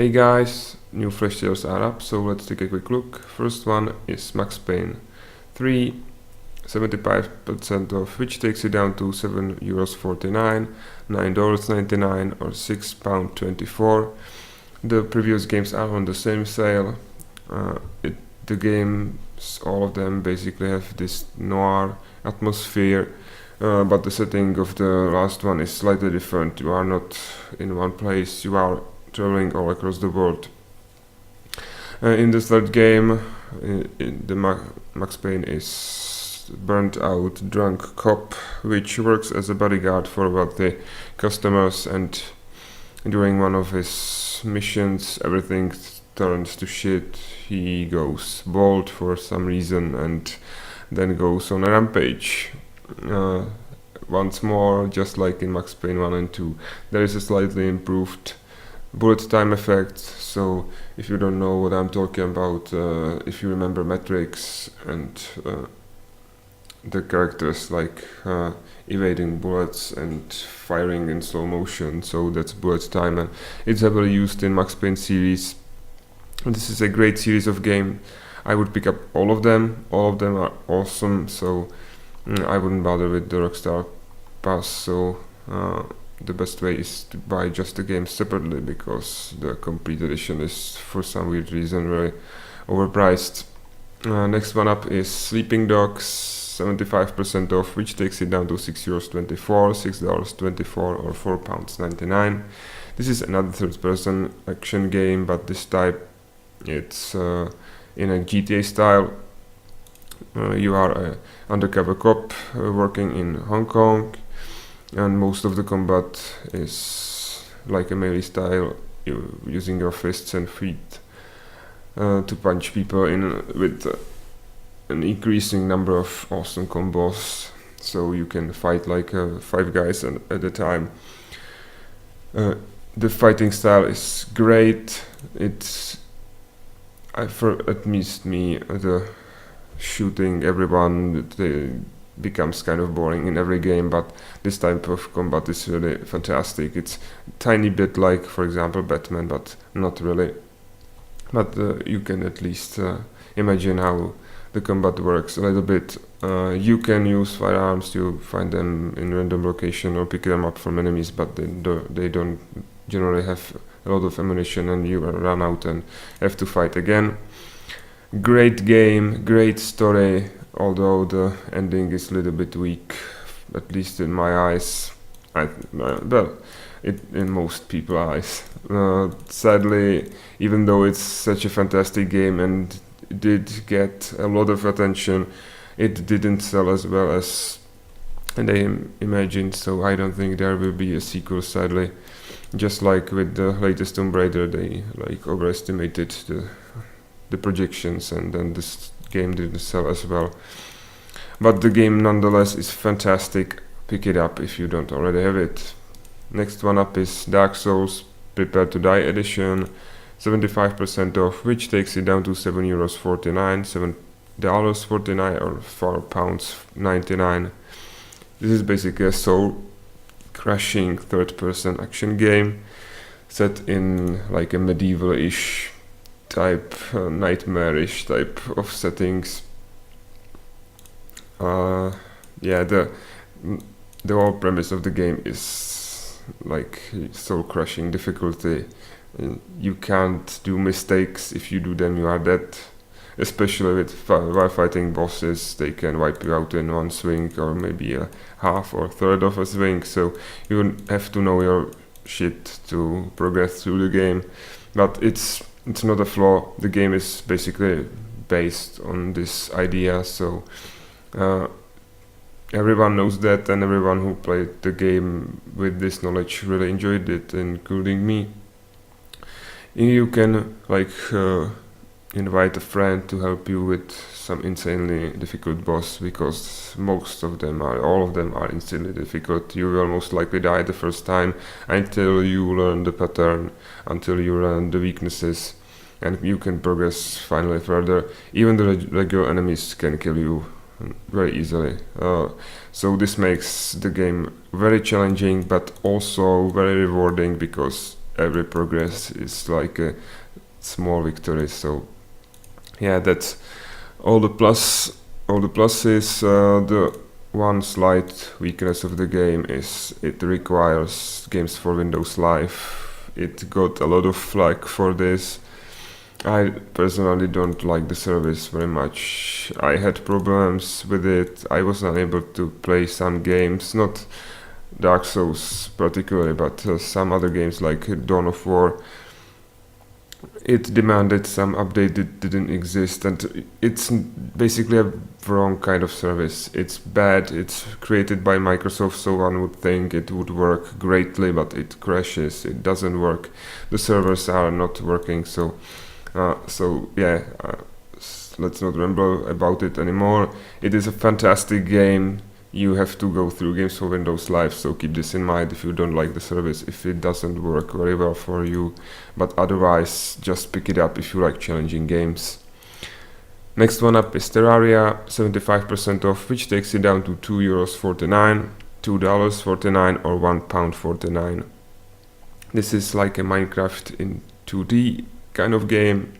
Hey guys, new fresh sales are up, so let's take a quick look. First one is Max Payne 3, 75% off, which takes it down to €7.49, $9.99 or £6.24. The previous games are on the same sale. The games, all of them basically have this noir atmosphere, but the setting of the last one is slightly different. You are not in one place, you are traveling all across the world. In the third game, Max Payne is burnt out drunk cop which works as a bodyguard for wealthy customers, and during one of his missions everything turns to shit. He goes bald for some reason and then goes on a rampage. Once more, just like in Max Payne 1 and 2, there is a slightly improved bullet time effect. So if you don't know what I'm talking about, if you remember Matrix and the characters like evading bullets and firing in slow motion, so that's bullet time, and it's heavily used in Max Payne series. And this is a great series of game. I would pick up all of them are awesome, so I wouldn't bother with the Rockstar Pass. So the best way is to buy just the game separately, because the complete edition is for some weird reason very overpriced. Next one up is Sleeping Dogs, 75% off, which takes it down to €6.24, $6.24 or £4.99. This is another third-person action game, but this type it's in a GTA style. You are an undercover cop working in Hong Kong, and most of the combat is like a melee style, using your fists and feet to punch people in with an increasing number of awesome combos, so you can fight like 5 guys at a time. The fighting style is great. At least me, the shooting everyone becomes kind of boring in every game, but this type of combat is really fantastic. It's tiny bit like, for example, Batman, but not really. But you can at least imagine how the combat works a little bit. You can use firearms, you find them in random location or pick them up from enemies, but they don't generally have a lot of ammunition, and you run out and have to fight again. Great game, great story, although the ending is a little bit weak, at least in my eyes. In most people's eyes. Sadly, even though it's such a fantastic game and did get a lot of attention, it didn't sell as well as they imagined, so I don't think there will be a sequel, sadly. Just like with the latest Tomb Raider, they overestimated the projections, and then this game didn't sell as well. But the game nonetheless is fantastic. Pick it up if you don't already have it. Next one up is Dark Souls Prepare to Die edition, 75% off, which takes it down to €7.49, $7.49 or £4.99. This is basically a soul-crushing third-person action game set in like a medieval-ish type, nightmarish type of settings. The whole premise of the game is like soul-crushing difficulty. You can't do mistakes. If you do them, you are dead. Especially while fighting bosses, they can wipe you out in one swing, or maybe a half or third of a swing. So you have to know your shit to progress through the game. But it's not a flaw. The game is basically based on this idea. So everyone knows that, and everyone who played the game with this knowledge really enjoyed it, including me. You can invite a friend to help you with some insanely difficult boss, because all of them are insanely difficult. You will most likely die the first time until you learn the pattern, until you learn the weaknesses, and you can progress finally further. Even the regular enemies can kill you very easily. So this makes the game very challenging, but also very rewarding, because every progress is like a small victory. So yeah, that's all the pluses. The one slight weakness of the game is it requires Games for Windows Live. It got a lot of flack for this. I personally don't like the service very much. I had problems with it. I was unable to play some games, not Dark Souls particularly, but some other games like Dawn of War. It demanded some update that didn't exist, and it's basically a wrong kind of service. It's bad, it's created by Microsoft, so one would think it would work greatly, but it crashes, it doesn't work. The servers are not working, so let's not ramble about it anymore. It is a fantastic game. You have to go through Games for Windows Live, so keep this in mind if you don't like the service, if it doesn't work very well for you. But otherwise, just pick it up if you like challenging games. Next one up is Terraria, 75% off, which takes it down to €2.49, $2.49 or £1.49. This is like a Minecraft in 2D kind of game.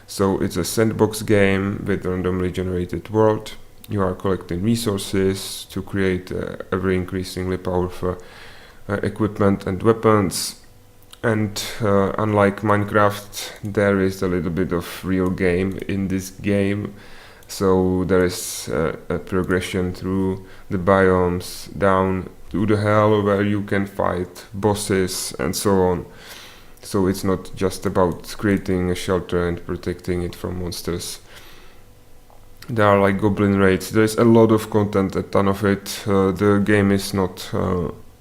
So it's a sandbox game with randomly generated world. You are collecting resources to create ever increasingly powerful equipment and weapons. And unlike Minecraft, there is a little bit of real game in this game. So there is a progression through the biomes down to the hell where you can fight bosses and so on. So it's not just about creating a shelter and protecting it from monsters. There are like goblin raids. There's a lot of content, a ton of it. The game is not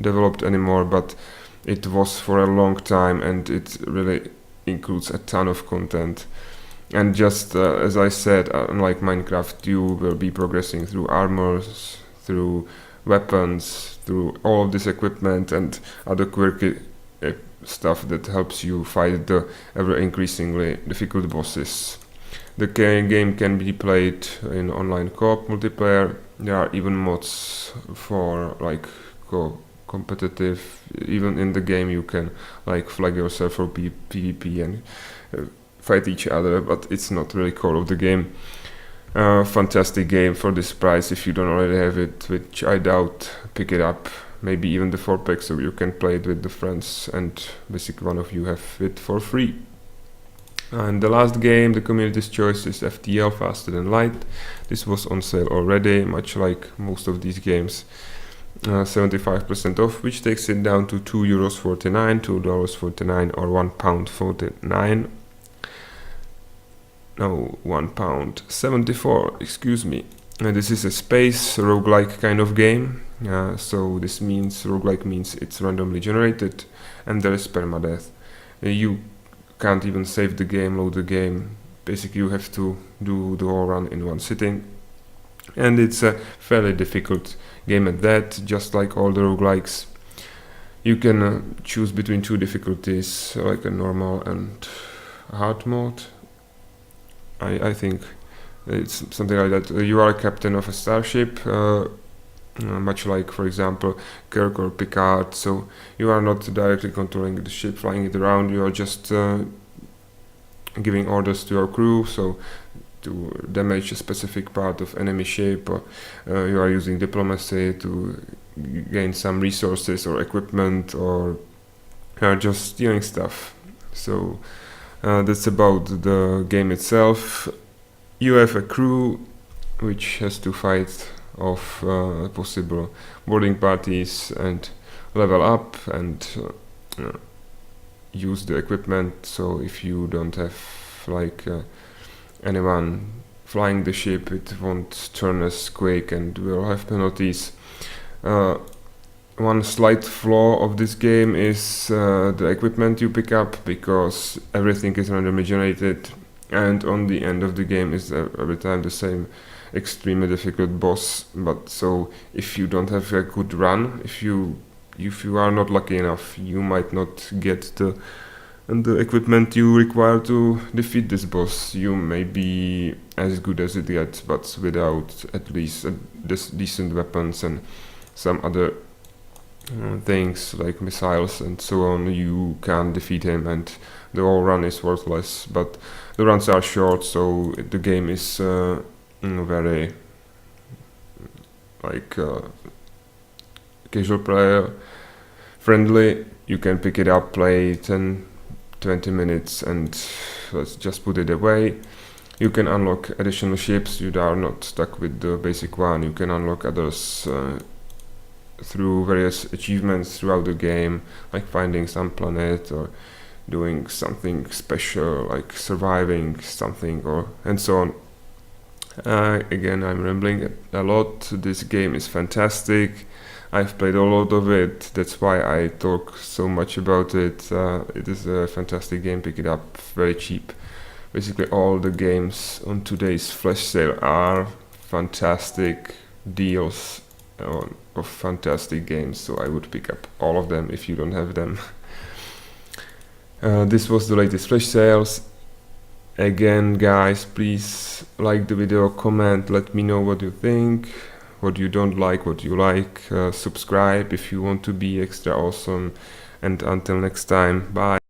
developed anymore, but it was for a long time, and it really includes a ton of content. And just as I said, unlike Minecraft, you will be progressing through armors, through weapons, through all of this equipment and other quirky stuff that helps you fight the ever increasingly difficult bosses. The game can be played in online co-op multiplayer. There are even mods for like competitive. Even in the game you can like flag yourself for PvP and fight each other, but it's not really core of the game. Fantastic game for this price. If you don't already have it, which I doubt, pick it up. Maybe even the 4-pack, so you can play it with the friends and basically one of you have it for free. And the last game, the community's choice, is FTL, Faster Than Light. This was on sale already, much like most of these games. 75% off, which takes it down to €2.49, $2.49 or £1.49. No, £1.74, excuse me. This is a space roguelike kind of game. So this means roguelike means it's randomly generated and there is permadeath. You can't even save the game, load the game. Basically you have to do the whole run in one sitting. And it's a fairly difficult game at that, just like all the roguelikes. You can choose between two difficulties, like a normal and hard mode. I think it's something like that. You are a captain of a starship, much like, for example, Kirk or Picard. So you are not directly controlling the ship, flying it around. You are just giving orders to your crew. So to damage a specific part of enemy ship, or you are using diplomacy to gain some resources or equipment, or just stealing stuff. So that's about the game itself. You have a crew which has to fight off possible boarding parties and level up and use the equipment. So if you don't have like anyone flying the ship, it won't turn as quick and will have penalties. One slight flaw of this game is the equipment you pick up, because everything is randomly generated, and on the end of the game is every time the same extremely difficult boss. But so if you don't have a good run, if you are not lucky enough, you might not get the equipment you require to defeat this boss. You may be as good as it gets, but without at least decent weapons and some other things like missiles and so on, you can defeat him, and the whole run is worthless. But the runs are short, so the game is very like casual player friendly. You can pick it up, play 10-20 minutes, and let's just put it away. You can unlock additional ships. You are not stuck with the basic one. You can unlock others through various achievements throughout the game, like finding some planet or doing something special, like surviving something, or and so on. Again, I'm rambling a lot. This game is fantastic. I've played a lot of it. That's why I talk so much about it. It is a fantastic game. Pick it up very cheap. Basically, all the games on today's flash sale are fantastic deals of fantastic games. So I would pick up all of them if you don't have them. This was the latest flash sales. Again, guys, please like the video, comment, let me know what you think, what you don't like, what you like. Subscribe if you want to be extra awesome. And until next time, bye.